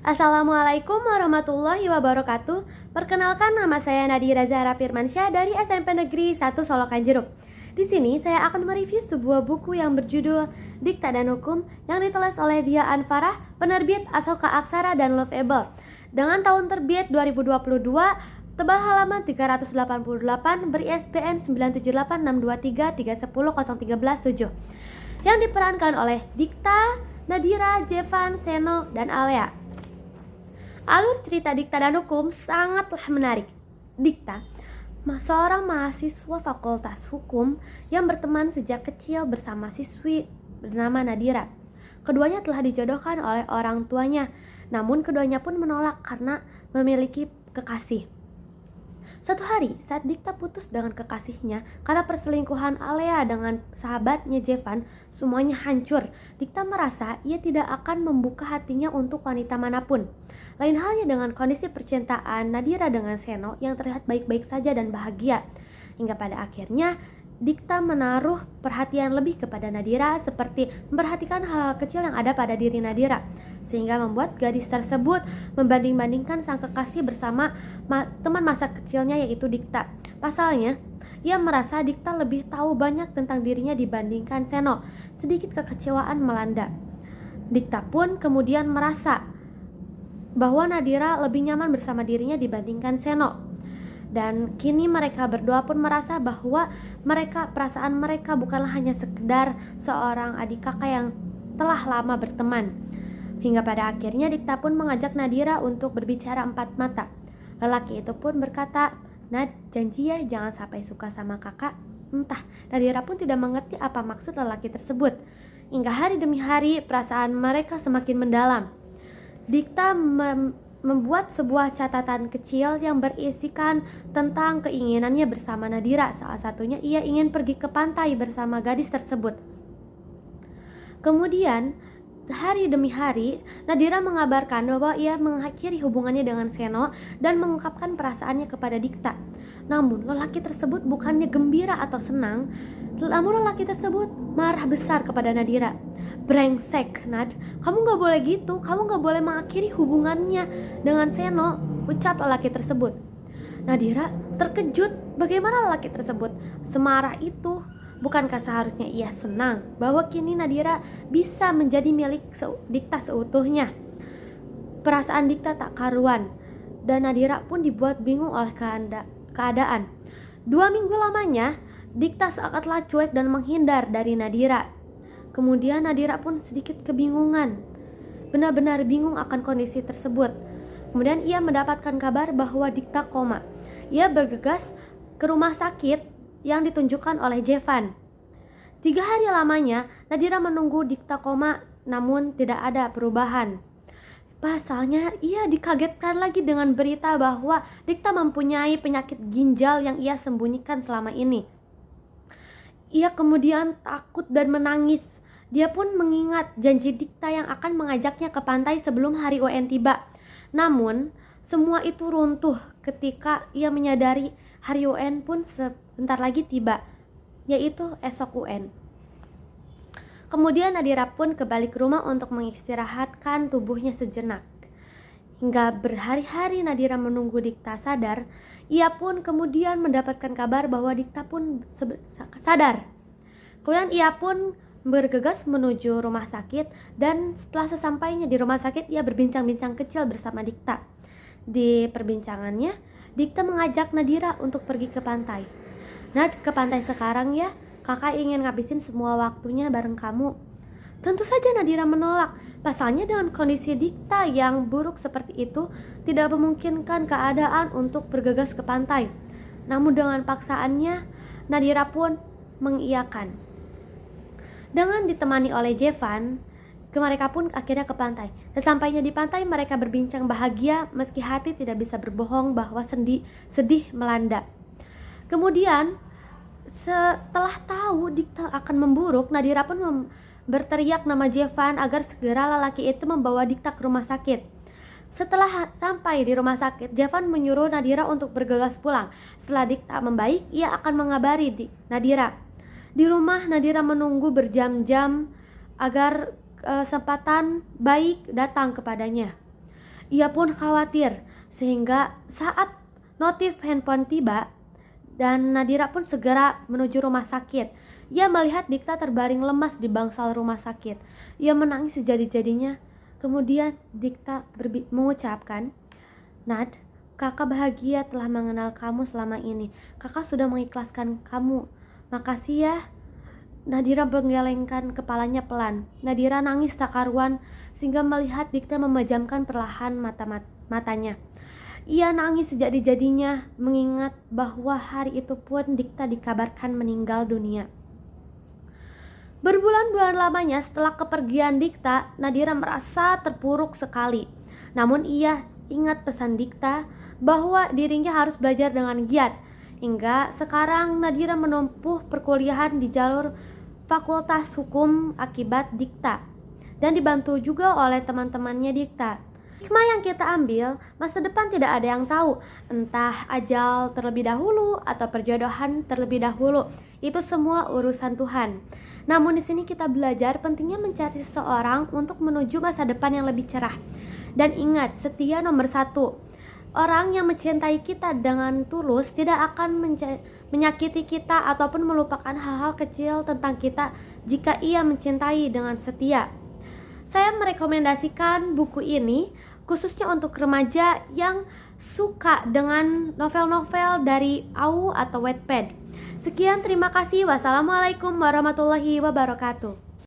Assalamualaikum warahmatullahi wabarakatuh. Perkenalkan, nama saya Nadira Zahra Firmansyah dari SMP Negeri 1 Solokan Jeruk. Di sini saya akan mereview sebuah buku yang berjudul Dikta dan Hukum yang ditulis oleh Dia Anfarah, penerbit Asoka Aksara dan Loveable. Dengan tahun terbit 2022, tebal halaman 388, ber-ISBN 9786233100137, yang diperankan oleh Dikta, Nadira, Jevan, Seno, dan Alea. Alur cerita Dikta dan Hukum sangatlah menarik. Dikta, seorang mahasiswa Fakultas Hukum yang berteman sejak kecil bersama siswi bernama Nadira. Keduanya telah dijodohkan oleh orang tuanya, namun keduanya pun menolak karena memiliki kekasih. Suatu hari, saat Dikta putus dengan kekasihnya karena perselingkuhan Alea dengan sahabatnya Jevan, semuanya hancur. Dikta merasa ia tidak akan membuka hatinya untuk wanita manapun. Lain halnya dengan kondisi percintaan Nadira dengan Seno yang terlihat baik-baik saja dan bahagia. Hingga pada akhirnya, Dikta menaruh perhatian lebih kepada Nadira, seperti memperhatikan hal-hal kecil yang ada pada diri Nadira, sehingga membuat gadis tersebut membanding-bandingkan sang kekasih bersama teman masa kecilnya, yaitu Dikta. Pasalnya, ia merasa Dikta lebih tahu banyak tentang dirinya dibandingkan Seno. Sedikit kekecewaan melanda. Dikta pun kemudian merasa bahwa Nadira lebih nyaman bersama dirinya dibandingkan Seno. Dan kini mereka berdua pun merasa bahwa perasaan mereka bukanlah hanya sekedar seorang adik kakak yang telah lama berteman. Hingga pada akhirnya Dikta pun mengajak Nadira untuk berbicara empat mata. Lelaki itu pun berkata, "Nad, janji ya jangan sampai suka sama kakak." Entah, Nadira pun tidak mengerti apa maksud lelaki tersebut. Hingga hari demi hari perasaan mereka semakin mendalam. Dikta membuat sebuah catatan kecil yang berisikan tentang keinginannya bersama Nadira. Salah satunya ia ingin pergi ke pantai bersama gadis tersebut. Kemudian hari demi hari, Nadira mengabarkan bahwa ia mengakhiri hubungannya dengan Seno dan mengungkapkan perasaannya kepada Dikta. Namun lelaki tersebut bukannya gembira atau senang, namun lelaki tersebut marah besar kepada Nadira. "Brengsek, Nad, kamu gak boleh gitu, kamu gak boleh mengakhiri hubungannya dengan Seno," ucap lelaki tersebut. Nadira terkejut bagaimana lelaki tersebut semarah itu. Bukankah seharusnya ia senang bahwa kini Nadira bisa menjadi milik Dikta seutuhnya? Perasaan Dikta tak karuan, dan Nadira pun dibuat bingung oleh keadaan. 2 minggu lamanya, Dikta seolah cuek dan menghindar dari Nadira. Kemudian Nadira pun sedikit kebingungan, benar-benar bingung akan kondisi tersebut. Kemudian ia mendapatkan kabar bahwa Dikta koma. Ia bergegas ke rumah sakit yang ditunjukkan oleh Jevan. 3 hari lamanya Nadira menunggu Dikta koma, namun tidak ada perubahan. Pasalnya ia dikagetkan lagi dengan berita bahwa Dikta mempunyai penyakit ginjal yang ia sembunyikan selama ini. Ia kemudian takut dan menangis. Dia pun mengingat janji Dikta yang akan mengajaknya ke pantai sebelum hari UN tiba. Namun semua itu runtuh ketika ia menyadari hari UN pun sebentar lagi tiba, yaitu esok UN. Kemudian Nadira pun kembali ke rumah untuk mengistirahatkan tubuhnya sejenak. Hingga berhari-hari Nadira menunggu Dikta sadar. Ia pun kemudian mendapatkan kabar bahwa Dikta pun sadar. Kemudian ia pun bergegas menuju rumah sakit, dan setelah sesampainya di rumah sakit ia berbincang-bincang kecil bersama Dikta. Di perbincangannya, Dikta mengajak Nadira untuk pergi ke pantai. "Nad, ke pantai sekarang ya, kakak ingin ngabisin semua waktunya bareng kamu." Tentu saja Nadira menolak. Pasalnya dengan kondisi Dikta yang buruk seperti itu, tidak memungkinkan keadaan untuk bergegas ke pantai. Namun dengan paksaannya, Nadira pun mengiyakan. Dengan ditemani oleh Jevan, mereka pun akhirnya ke pantai. Sesampainya di pantai, mereka berbincang bahagia meski hati tidak bisa berbohong bahwa sedih melanda. Kemudian setelah tahu Dikta akan memburuk, Nadira pun berteriak nama Jevan agar segera lelaki itu membawa Dikta ke rumah sakit. Setelah sampai di rumah sakit, Jevan menyuruh Nadira untuk bergegas pulang. Setelah Dikta membaik, ia akan mengabari Nadira. Di rumah, Nadira menunggu berjam-jam agar kesempatan baik datang kepadanya. Ia pun khawatir, sehingga saat notif handphone tiba dan Nadira pun segera menuju rumah sakit. Ia melihat Dikta terbaring lemas di bangsal rumah sakit. Ia menangis sejadi-jadinya. Kemudian Dikta mengucapkan, "Nad, kakak bahagia telah mengenal kamu selama ini. Kakak sudah mengikhlaskan kamu. Makasih ya." Nadira menggelengkan kepalanya pelan. Nadira nangis tak karuan sehingga melihat Dikta memejamkan perlahan matanya. Ia nangis sejadi-jadinya mengingat bahwa hari itu pun Dikta dikabarkan meninggal dunia. Berbulan-bulan lamanya setelah kepergian Dikta, Nadira merasa terpuruk sekali. Namun ia ingat pesan Dikta bahwa dirinya harus belajar dengan giat. Hingga sekarang Nadira menempuh perkuliahan di jalur Fakultas Hukum akibat Dikta dan dibantu juga oleh teman-temannya Dikta. Hikmah yang kita ambil, masa depan tidak ada yang tahu, entah ajal terlebih dahulu atau perjodohan terlebih dahulu. Itu semua urusan Tuhan. Namun di sini kita belajar pentingnya mencari seseorang untuk menuju masa depan yang lebih cerah. Dan ingat, setia nomor 1. Orang yang mencintai kita dengan tulus tidak akan menyakiti kita ataupun melupakan hal-hal kecil tentang kita jika ia mencintai dengan setia. Saya merekomendasikan buku ini khususnya untuk remaja yang suka dengan novel-novel dari AU atau Wattpad. Sekian, terima kasih. Wassalamualaikum warahmatullahi wabarakatuh.